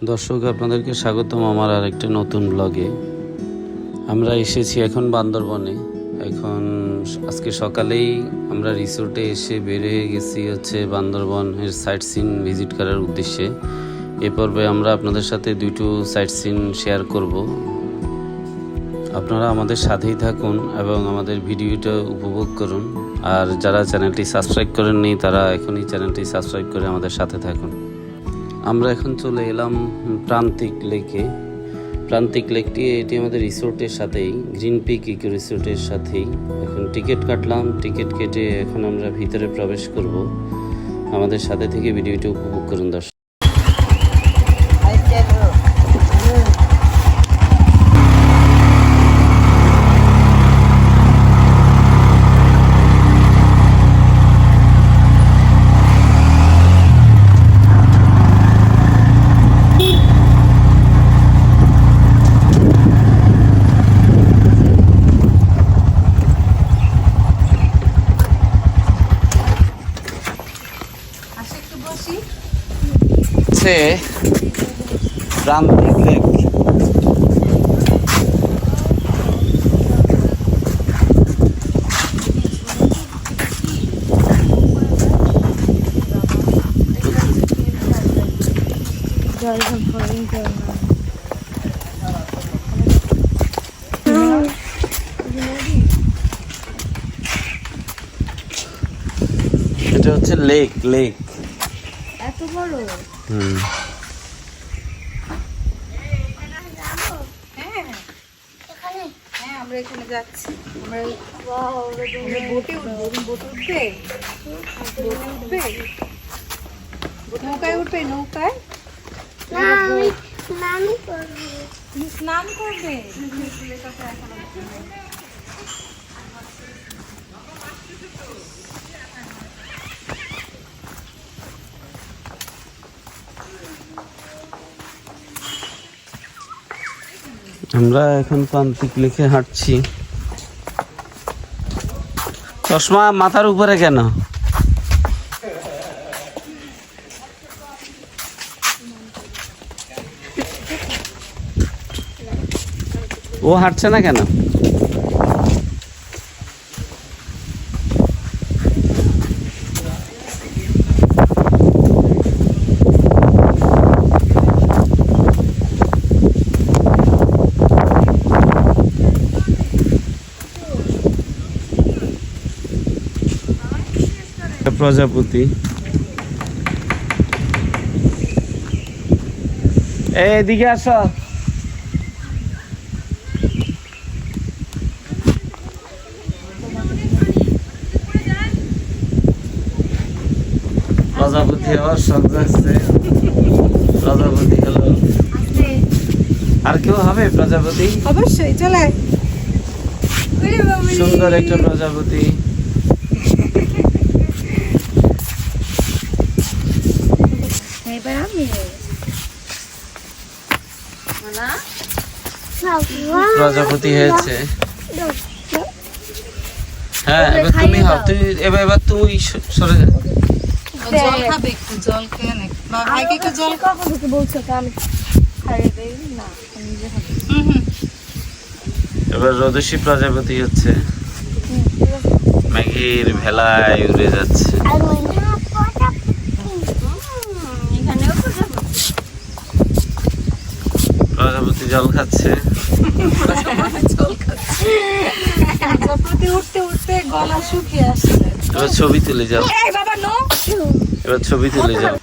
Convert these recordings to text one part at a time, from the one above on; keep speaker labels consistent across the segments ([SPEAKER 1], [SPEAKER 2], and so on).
[SPEAKER 1] দর্শক, আপনাদেরকে স্বাগতম আমার আরেকটা নতুন ব্লগে। আমরা এসেছি এখন বান্দরবনে। আজকে সকালেই আমরা রিসোর্টে এসে বের হয়ে গেছি বান্দরবনের সাইট সিন ভিজিট করার উদ্দেশ্যে। এ পর্বে আমরা আপনাদের সাথে দুটো সাইট সিন শেয়ার করব। আপনারা আমাদের সাথেই থাকুন এবং আমাদের ভিডিওটা উপভোগ করুন। আর যারা চ্যানেলটি সাবস্ক্রাইব করেননি তারা এখনই চ্যানেলটি সাবস্ক্রাইব করে আমাদের সাথে থাকুন। আমরা এখন চলে এলাম প্রান্তিক লেকে। প্রান্তিক লেকটি এটি আমাদের রিসোর্টের সাথেই, গ্রিন পিক ইকো রিসোর্টের সাথেই। এখন টিকিট কাটলাম, টিকিট কেটে এখন আমরা ভিতরে প্রবেশ করব। আমাদের সাথে থেকে ভিডিওটি উপভোগ করুন দর্শক। প্রান্তিক লেক, এটা হচ্ছে লেক।
[SPEAKER 2] এত বড়? আমরা এখানে যাচ্ছি। আমরা বোটে উঠবে, নৌকায় উঠবে। নৌকায় স্নান করবে।
[SPEAKER 1] আমরা এখন প্রান্তিক লেকে হাঁটছি। চশমা মাথার উপরে কেন? ও হাঁটছে না কেন? প্রজাপতি, এদিকে আসো। প্রজাপতি হওয়ার শখ যাচ্ছে। প্রজাপতি হলো, আর কেউ হবে প্রজাপতি?
[SPEAKER 2] অবশ্যই চলে।
[SPEAKER 1] সুন্দর একটা প্রজাপতি। প্রজাপতি হয়েছে। হ্যাঁ, এবার তুমি হও। এবার তুই সরে যা।
[SPEAKER 2] জল খাবে, একটু জল খেয়ে নে। ভাইকে একটু জল খাবো তোকে বলছো তো আমি খাইয়ে দেই না, আমি নিজে খাবো।
[SPEAKER 1] এবার রোদসী প্রজাপতি হচ্ছে, মেঘের ভেলায় উড়ে যাচ্ছে। প্রজাপতি জল খাচ্ছে।
[SPEAKER 2] প্রজাপতি উঠতে উঠতে গলা শুকিয়ে আসছে।
[SPEAKER 1] এবার ছবি তুলে যাও। এবার ছবি তুলে যাও।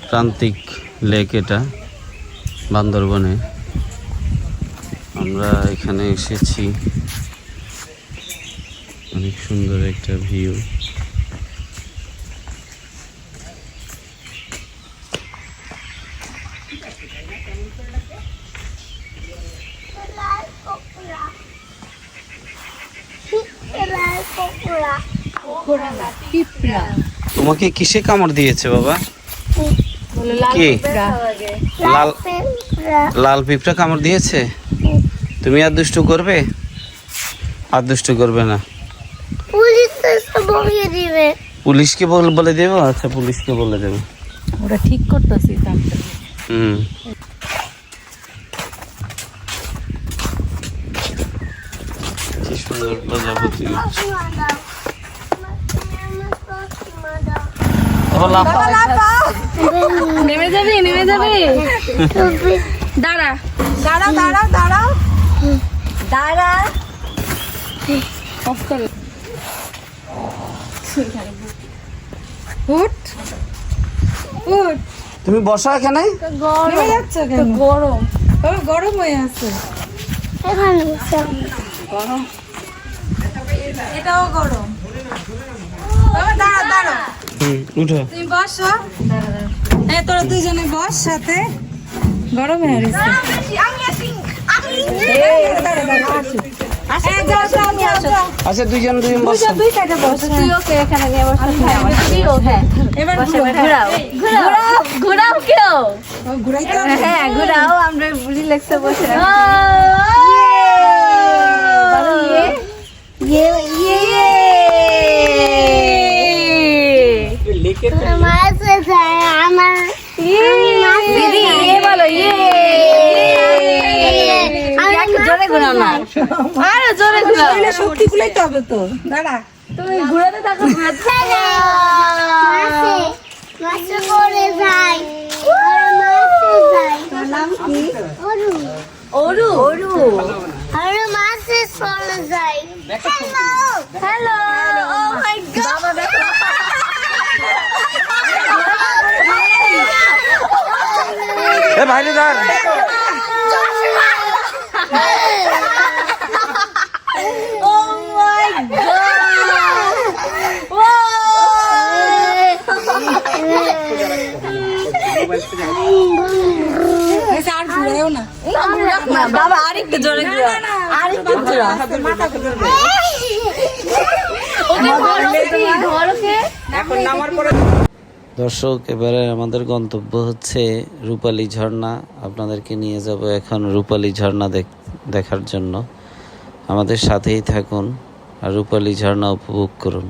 [SPEAKER 1] প্রান্তিক লেক এটা বান্দরবনে। আমরা এখানে এসেছি, অনেক সুন্দর একটা ভিউ।
[SPEAKER 2] পিঁপড়া
[SPEAKER 1] তোমাকে কিসে কামড় দিয়েছে বাবা?
[SPEAKER 2] বলে লাল
[SPEAKER 1] কি?
[SPEAKER 2] পিঁপড়া
[SPEAKER 1] লাল লাল পিঁপড়া কামড় দিয়েছে। তুমি আর দুষ্টু করবে? আর দুষ্টু করবে না। পুলিশকে বলে দেবো। আচ্ছা, পুলিশকে বলে দেবো।
[SPEAKER 2] ওরা ঠিক করতেছি তারপরে
[SPEAKER 1] হুম। কি সুন্দর প্রজাপতি।
[SPEAKER 2] নেমে যাবি দাঁড়া দাঁড়া দাঁড়া দাঁড়া দাঁড়া অফ করে উঠ উঠ
[SPEAKER 1] তুমি বসা এখানে।
[SPEAKER 2] নেমে যাচ্ছ কেন? গরম গরম হয়ে আছে গরম এটাও গরম দাঁড়া দাঁড়া
[SPEAKER 1] উঠো।
[SPEAKER 2] তুমি বসো তোরা দুজনে বস সাথে গরম হয়ে গেছে
[SPEAKER 1] আচ্ছা, দুজন বসো।
[SPEAKER 2] এবার
[SPEAKER 3] ঘুরাও কেউ
[SPEAKER 2] ঘুরাইতে
[SPEAKER 3] হ্যাঁ ঘুরাও আমরা বুড়ি লেগছে বসে দিদি বলো জোরে ঘুরাও না আরো জোরে ঘুরাও
[SPEAKER 2] শক্তি কুলাইতে হবে তো দাঁড়া
[SPEAKER 3] তুমি ঘুরাতে থাকো ওরু ওরু হ্যালো ও মাই গড
[SPEAKER 1] এ ভাইরে দাঁড়।
[SPEAKER 3] Oh my
[SPEAKER 2] আর ঘুরাইও না
[SPEAKER 3] god! বাবা আরেকটু জোরে ঘুরাও আরেকটু ঘুরাও ঘরকে
[SPEAKER 1] দর্শক, এবারে আমাদের গন্তব্য হচ্ছে রূপালী ঝর্ণা। আপনাদেরকে নিয়ে যাব এখন রূপালী ঝর্ণা দেখার জন্য। আমাদের সাথেই থাকুন আর রূপালী ঝর্ণা উপভোগ করুন।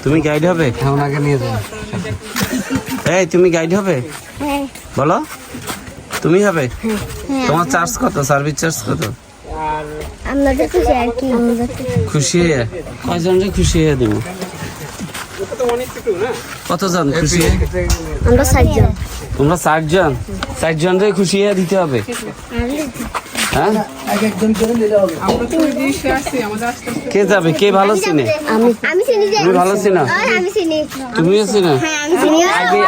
[SPEAKER 1] তুমি গাইড হবে? ওনাকে নিয়ে যাও। এই তুমি গাইড হবে? বলো, তুমি হবে? তোমার চার্জ কত? সার্ভিস চার্জ কত? খুশি হয়ে কয়জন রে খুশি হয়ে দেবো? কতজন খুশি হয়ে?
[SPEAKER 3] আমরা 60 জন
[SPEAKER 1] তোমরা 60 জন? 60 জন রে খুশি হয়ে দিতে হবে। হ্যাঁ, কে যাবে? কে ভালো চিনে?
[SPEAKER 3] আমি চিনি যে
[SPEAKER 1] তুমি ভালো চিনো?
[SPEAKER 3] আমি চিনি
[SPEAKER 1] তুমিও চিনো?
[SPEAKER 3] আমি চিনি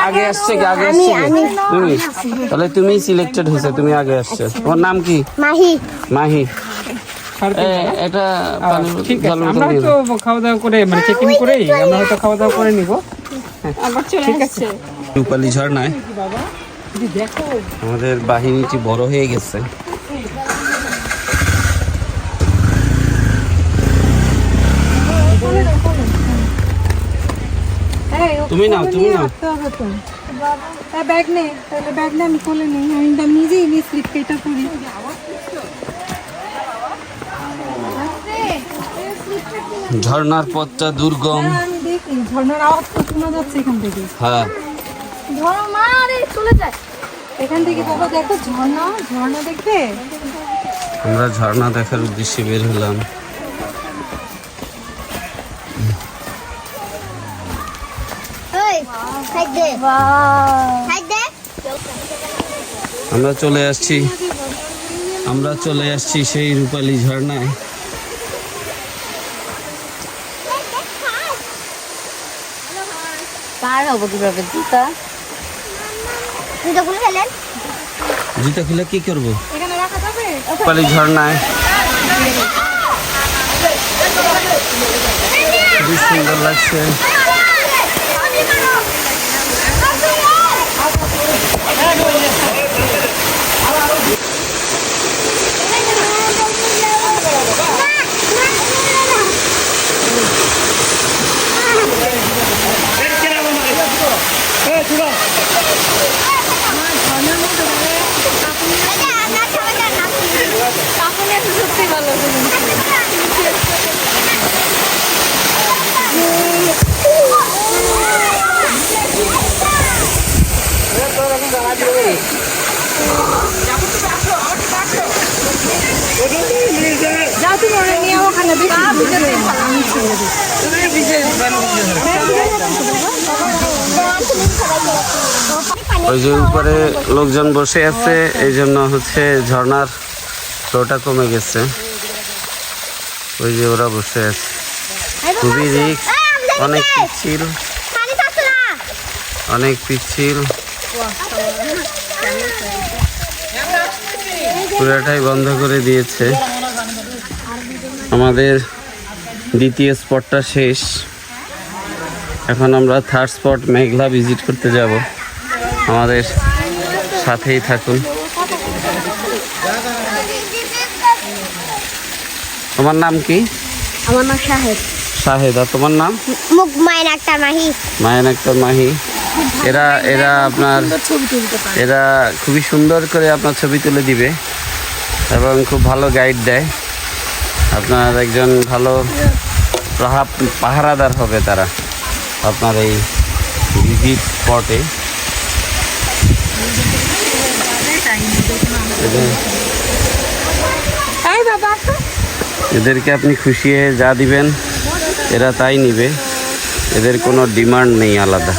[SPEAKER 1] আগে আসছে কি? আগে আসছে কি? তুমি? তাহলে তুমি সিলেক্টেড হয়েছে, তুমি আগে আসছো। তোমার নাম কি?
[SPEAKER 3] মাহি
[SPEAKER 1] মাহি। এটা পানি
[SPEAKER 4] ঠিক আছে,
[SPEAKER 1] জল বোতল
[SPEAKER 4] আমরা
[SPEAKER 1] দিয়ে
[SPEAKER 4] হয়তো খাওয়া দাওয়া করে মানে চেক ইন করেই আমরা হয়তো খাওয়া দাওয়া করে নিব। ঠিক আছে,
[SPEAKER 1] রূপালী ঝর্ণায়
[SPEAKER 4] দেখো
[SPEAKER 1] আমাদের বাহিনীটি বড় হয়ে গেছে। তুমি নাও, তুমি নাও।
[SPEAKER 2] ব্যাগ নে, তাহলে ব্যাগ নে, আমি কোলে নেই, আমি নিজেই নিয়ে স্লিপ কেটে করি।
[SPEAKER 1] ঝর্ণার পথটা দুর্গম।
[SPEAKER 2] আমি দেখি ঝর্ণার আওয়াজ তো শোনা যাচ্ছে এখান থেকে।
[SPEAKER 1] হ্যাঁ,
[SPEAKER 3] ধরো মারে চলে যায়
[SPEAKER 2] এখান থেকে বাবা দেখো ঝর্ণা, ঝর্ণা দেখবে।
[SPEAKER 1] আমরা ঝর্ণা দেখার উদ্দেশ্যে বের হলাম। আমরা চলে আসছি সেই রূপালী ঝর্ণায়।
[SPEAKER 3] পার হবো কিভাবে?
[SPEAKER 1] জুতা খুলে কি করবো? রূপালী ঝর্ণায় খুবই সুন্দর লাগছে। ওই যে উপরে লোকজন বসে আছে, এই জন্য হচ্ছে ঝর্ণার ফ্লোটা কমে গেছে। ওই যে ওরা বসে আছে, খুবই রিস্ক, অনেক পিচ্ছিল, পুরোটাই বন্ধ করে দিয়েছে। আমাদের দ্বিতীয় স্পটটা শেষ, এখন আমরা থার্ড স্পট মেঘলা ভিজিট করতে যাব। আমাদের সাথেই থাকুন। তোমার নাম কি?
[SPEAKER 3] আমার নাম শাহেদ।
[SPEAKER 1] শাহেদ। আর তোমার নাম?
[SPEAKER 3] মাইন আক্তার মাহি।
[SPEAKER 1] মাইন আক্তার মাহি। এরা খুবই সুন্দর করে আপনার ছবি তুলে দিবে এবং খুব ভালো গাইড দেয়। আপনার একজন ভালো পাহারাদার হবে তারা আপনার এই ভিজিট স্পটে। এদেরকে আপনি খুশি হয়ে যা দিবেন এরা তাই নিবে, এদের কোনো ডিমান্ড নেই আলাদা।